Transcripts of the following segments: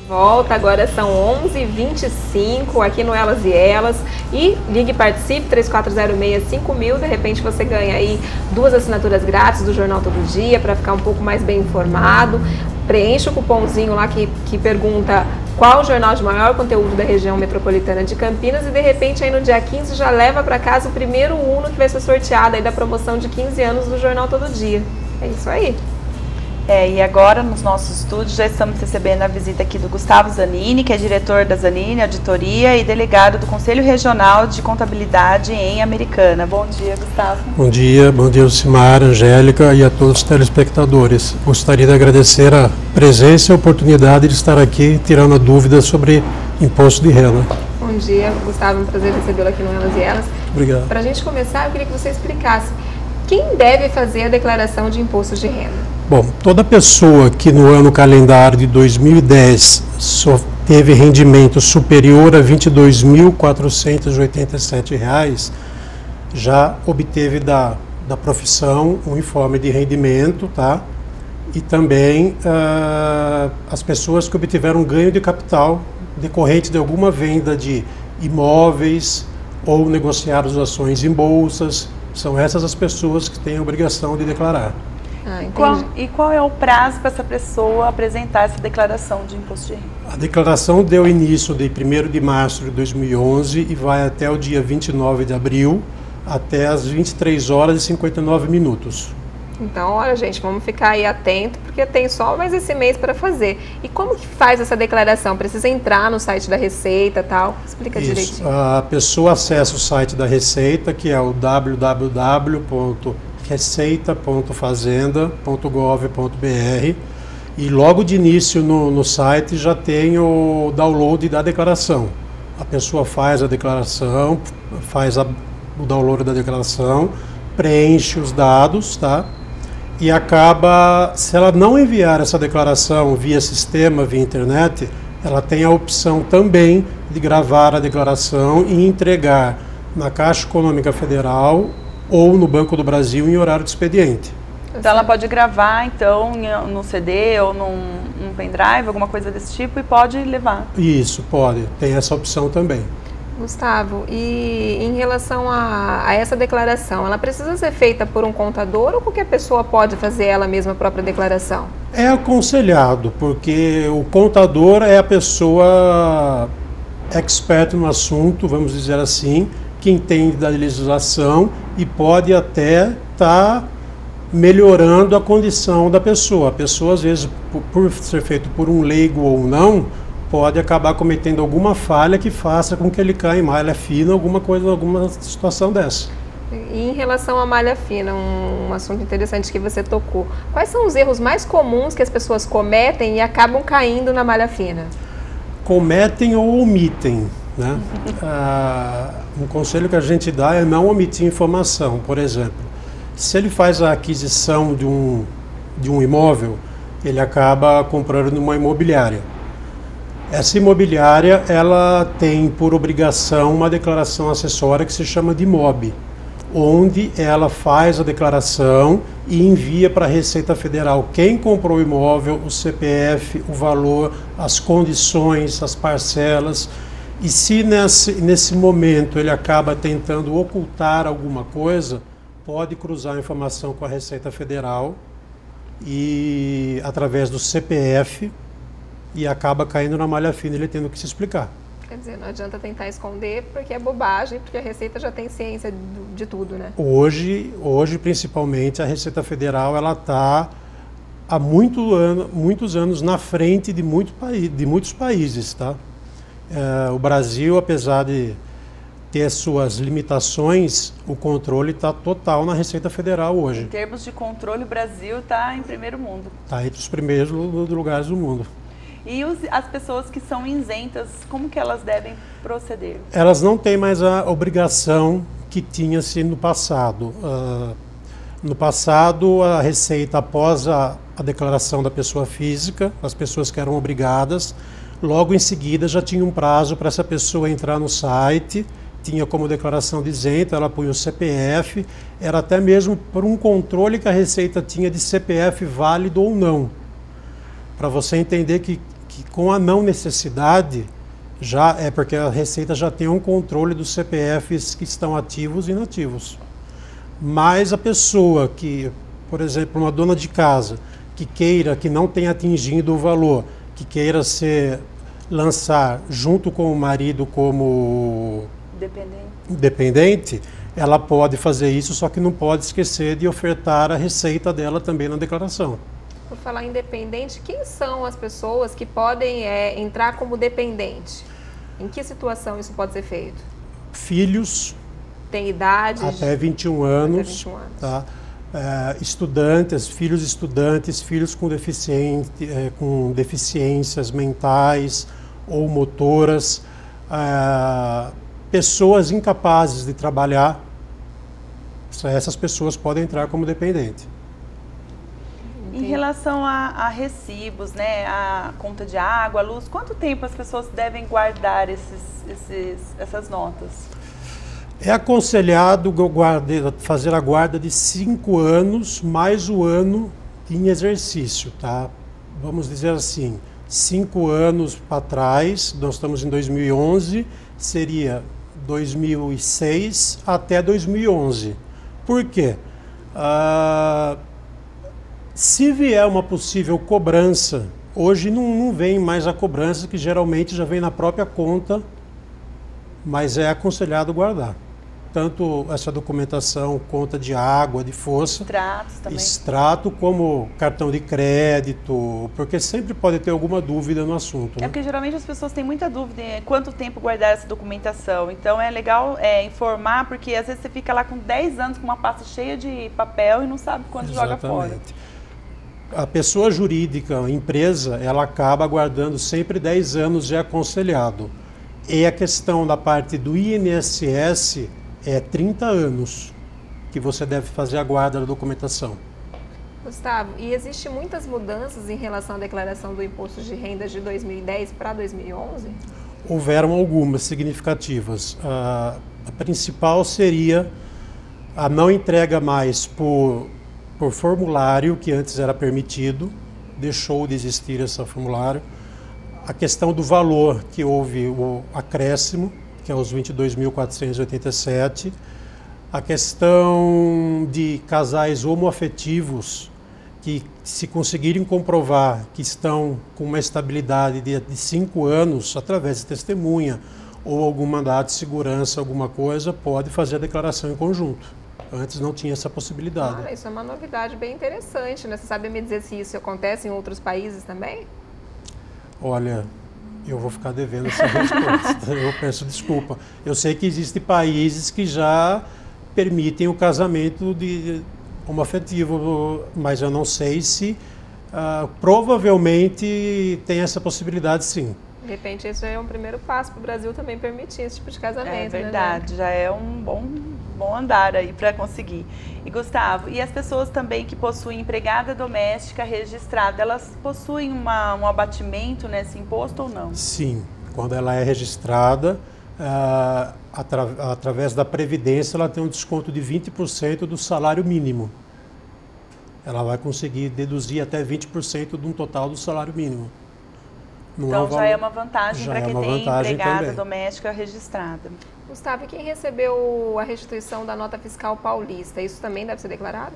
Volta, agora são 11h25 aqui no Elas e Elas. E ligue e participe, 3406-5000. De repente você ganha aí 2 assinaturas grátis do Jornal Todo Dia para ficar um pouco mais bem informado. Preencha o cupomzinho lá que pergunta qual o jornal de maior conteúdo da região metropolitana de Campinas e de repente aí no dia 15 já leva para casa o primeiro Uno que vai ser sorteado aí da promoção de 15 anos do Jornal Todo Dia. É isso aí. E agora nos nossos estúdios já estamos recebendo a visita aqui do Gustavo Zanini, que é diretor da Zanini Auditoria e delegado do Conselho Regional de Contabilidade em Americana. Bom dia, Gustavo. Bom dia, Lucimar, Angélica e a todos os telespectadores. Gostaria de agradecer a presença e a oportunidade de estar aqui tirando dúvidas sobre imposto de renda. Bom dia, Gustavo, um prazer recebê-lo aqui no Elas e Elas. Obrigado. Para a gente começar, eu queria que você explicasse quem deve fazer a declaração de imposto de renda. Bom, toda pessoa que no ano calendário de 2010 teve rendimento superior a R$ 22.487 já obteve da profissão um informe de rendimento, tá? E também as pessoas que obtiveram ganho de capital decorrente de alguma venda de imóveis ou negociar as ações em bolsas, são essas as pessoas que têm a obrigação de declarar. Qual é o prazo para essa pessoa apresentar essa declaração de imposto de renda? A declaração deu início de 1º de março de 2011 e vai até o dia 29 de abril, até as 23h59. Então, olha, gente, vamos ficar aí atento, porque tem só mais esse mês para fazer. E como que faz essa declaração? Precisa entrar no site da Receita e tal? Explica direitinho. A pessoa acessa o site da Receita, que é o www.receita.fazenda.gov.br, e logo de início no site já tem o download da declaração. A pessoa faz a declaração, o download da declaração, preenche os dados, tá? E acaba, se ela não enviar essa declaração via sistema, via internet, ela tem a opção também de gravar a declaração e entregar na Caixa Econômica Federal ou no Banco do Brasil em horário de expediente. Então ela pode gravar então no CD ou num pendrive, alguma coisa desse tipo, e pode levar. Isso, pode. Tem essa opção também. Gustavo, e em relação a essa declaração, ela precisa ser feita por um contador ou qualquer pessoa pode fazer ela mesma a própria declaração? É aconselhado, porque o contador é a pessoa expert no assunto, vamos dizer assim, que entende da legislação e pode até estar melhorando a condição da pessoa. A pessoa, às vezes, por ser feito por um leigo ou não, pode acabar cometendo alguma falha que faça com que ele caia em malha fina, alguma situação dessa. E em relação à malha fina, um assunto interessante que você tocou, quais são os erros mais comuns que as pessoas cometem e acabam caindo na malha fina? Cometem ou omitem, né? Um conselho que a gente dá é não omitir informação. Por exemplo, se ele faz a aquisição de um imóvel, ele acaba comprando numa imobiliária. Essa imobiliária, ela tem por obrigação uma declaração acessória que se chama de IMOB, onde ela faz a declaração e envia para a Receita Federal quem comprou o imóvel, o CPF, o valor, as condições, as parcelas. E se nesse momento ele acaba tentando ocultar alguma coisa, pode cruzar a informação com a Receita Federal e através do CPF, e acaba caindo na malha fina, ele tendo que se explicar. Quer dizer, não adianta tentar esconder, porque é bobagem, porque a Receita já tem ciência de tudo, né? Hoje principalmente, a Receita Federal ela está há muitos anos na frente de muitos países, tá? O Brasil, apesar de ter suas limitações, o controle está total na Receita Federal hoje. Em termos de controle, o Brasil está em primeiro mundo. Está entre os primeiros lugares do mundo. E as pessoas que são isentas, como que elas devem proceder? Elas não têm mais a obrigação que tinha-se no passado. No passado, a Receita, após a declaração da pessoa física, as pessoas que eram obrigadas, logo em seguida já tinha um prazo para essa pessoa entrar no site, tinha como declaração de isento, ela punha o CPF, era até mesmo por um controle que a Receita tinha de CPF válido ou não. Para você entender que que com a não necessidade, já é porque a Receita já tem um controle dos CPFs que estão ativos e inativos. Mas a pessoa que, por exemplo, uma dona de casa, que não tenha atingido o valor, que queira lançar junto com o marido como dependente, ela pode fazer isso, só que não pode esquecer de ofertar a receita dela também na declaração. Por falar em dependente, quem são as pessoas que podem entrar como dependente? Em que situação isso pode ser feito? Filhos. Tem idade? Até 21 anos. Até 21 anos. Tá? Estudantes, filhos com deficiências mentais ou motoras, pessoas incapazes de trabalhar, essas pessoas podem entrar como dependente. Em relação a recibos, né, a conta de água, luz, quanto tempo as pessoas devem guardar essas notas? É aconselhado fazer a guarda de 5 anos mais o ano em exercício, tá? Vamos dizer assim, 5 anos para trás, nós estamos em 2011, seria 2006 até 2011. Por quê? Se vier uma possível cobrança, hoje não vem mais a cobrança, que geralmente já vem na própria conta, mas é aconselhado guardar. Tanto essa documentação, conta de água, de força, extratos também. Extrato, como cartão de crédito, porque sempre pode ter alguma dúvida no assunto. Porque geralmente as pessoas têm muita dúvida em quanto tempo guardar essa documentação. Então é legal informar, porque às vezes você fica lá com 10 anos com uma pasta cheia de papel e não sabe quando joga fora. A pessoa jurídica, a empresa, ela acaba guardando sempre 10 anos de aconselhado. E a questão da parte do INSS é 30 anos que você deve fazer a guarda da documentação. Gustavo, e existem muitas mudanças em relação à declaração do imposto de renda de 2010 para 2011? Houveram algumas significativas. A principal seria a não entrega mais por formulário, que antes era permitido, deixou de existir esse formulário. A questão do valor, que houve o acréscimo, que é os 22.487. A questão de casais homoafetivos, que se conseguirem comprovar que estão com uma estabilidade de 5 anos, através de testemunha ou algum mandado de segurança, alguma coisa, pode fazer a declaração em conjunto. Antes não tinha essa possibilidade. Olha, isso é uma novidade bem interessante, né? Você sabe me dizer se isso acontece em outros países também? Olha, eu vou ficar devendo essa resposta. Eu peço desculpa. Eu sei que existem países que já permitem o casamento de homoafetivo, mas eu não sei se provavelmente tem essa possibilidade, sim. De repente, isso é um primeiro passo para o Brasil também permitir esse tipo de casamento. É verdade, né? Já é um bom andar aí para conseguir. E Gustavo, e as pessoas também que possuem empregada doméstica registrada, elas possuem um abatimento nesse imposto ou não? Sim, quando ela é registrada, através da Previdência, ela tem um desconto de 20% do salário mínimo. Ela vai conseguir deduzir até 20% de um total do salário mínimo. Então já é uma vantagem para quem tem empregada também. doméstica registrada. Gustavo, e quem recebeu a restituição da nota fiscal paulista, isso também deve ser declarado?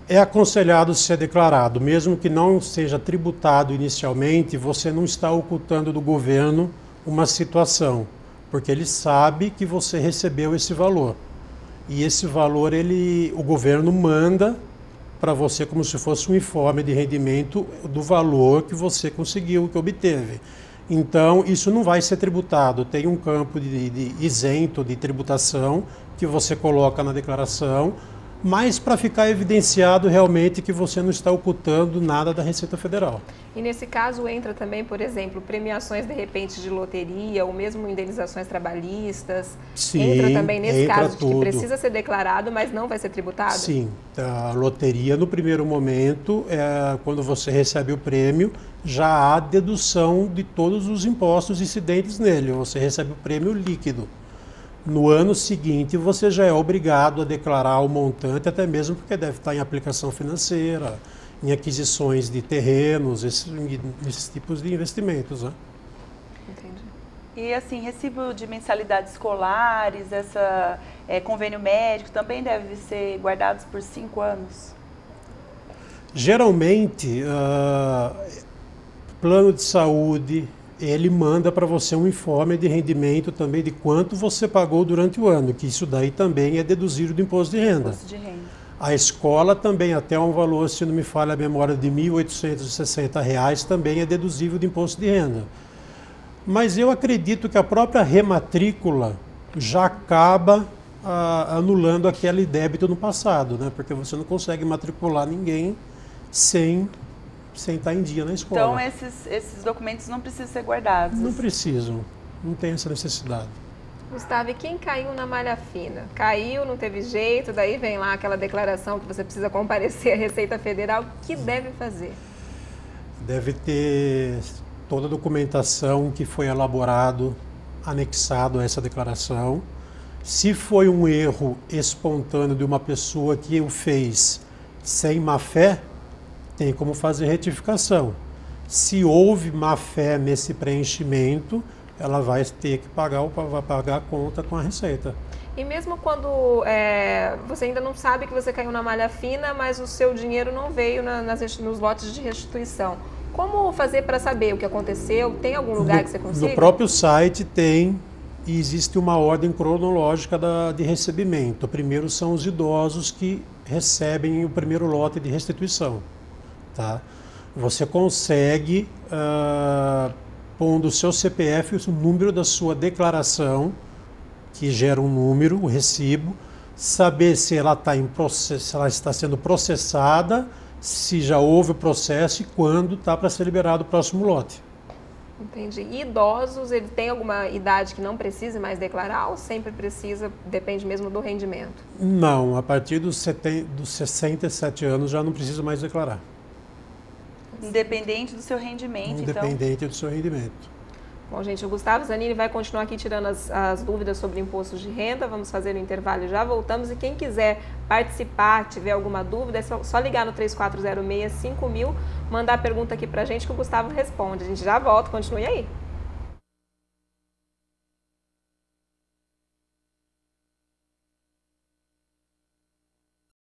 É aconselhado ser declarado, mesmo que não seja tributado inicialmente, você não está ocultando do governo uma situação, porque ele sabe que você recebeu esse valor. E esse valor o governo manda para você como se fosse um informe de rendimento do valor que você conseguiu, que obteve. Então, isso não vai ser tributado. Tem um campo de isento de tributação que você coloca na declaração, mas para ficar evidenciado realmente que você não está ocultando nada da Receita Federal. E nesse caso entra também, por exemplo, premiações de repente de loteria ou mesmo indenizações trabalhistas? Sim, entra também nesse caso tudo. Que precisa ser declarado, mas não vai ser tributado? Sim, a loteria no primeiro momento, quando você recebe o prêmio, já há dedução de todos os impostos incidentes nele, você recebe o prêmio líquido. No ano seguinte, você já é obrigado a declarar o montante, até mesmo porque deve estar em aplicação financeira em aquisições de terrenos, esses tipos de investimentos, né? Entendi. E assim, recibo de mensalidades escolares, convênio médico, também deve ser guardados por 5 anos? Geralmente, plano de saúde, ele manda para você um informe de rendimento também de quanto você pagou durante o ano, que isso daí também é deduzido do imposto de renda. Imposto de renda. A escola também, até um valor, se não me falha a memória, de R$ 1.860, também é deduzível do imposto de renda. Mas eu acredito que a própria rematrícula já acaba anulando aquele débito no passado, né? Porque você não consegue matricular ninguém sem estar em dia na escola. Então esses documentos não precisam ser guardados? Não precisam, não tem essa necessidade. Gustavo, e quem caiu na malha fina? Caiu, não teve jeito, daí vem lá aquela declaração que você precisa comparecer à Receita Federal. O que deve fazer? Deve ter toda a documentação que foi elaborado, anexado a essa declaração. Se foi um erro espontâneo de uma pessoa que o fez sem má fé, tem como fazer retificação. Se houve má fé nesse preenchimento, ela vai ter que pagar a conta com a Receita. E mesmo quando você ainda não sabe que você caiu na malha fina, mas o seu dinheiro não veio nos lotes de restituição, como fazer para saber o que aconteceu? Tem algum lugar que você consiga? No próprio site tem, e existe uma ordem cronológica de recebimento. Primeiro são os idosos que recebem o primeiro lote de restituição. Tá? Você consegue, pondo o seu CPF, o número da sua declaração, que gera um número, o recibo, saber se ela está sendo processada, se já houve o processo e quando está para ser liberado o próximo lote. Entendi. E idosos, ele tem alguma idade que não precise mais declarar ou sempre precisa, depende mesmo do rendimento? Não, a partir dos 67 anos já não precisa mais declarar. Independente do seu rendimento, Independente do seu rendimento. Bom, gente, o Gustavo Zanini vai continuar aqui tirando as dúvidas sobre impostos de renda. Vamos fazer o intervalo e já voltamos. E quem quiser participar, tiver alguma dúvida, é só ligar no 3406-5000, mandar a pergunta aqui pra gente que o Gustavo responde. A gente já volta, continue aí.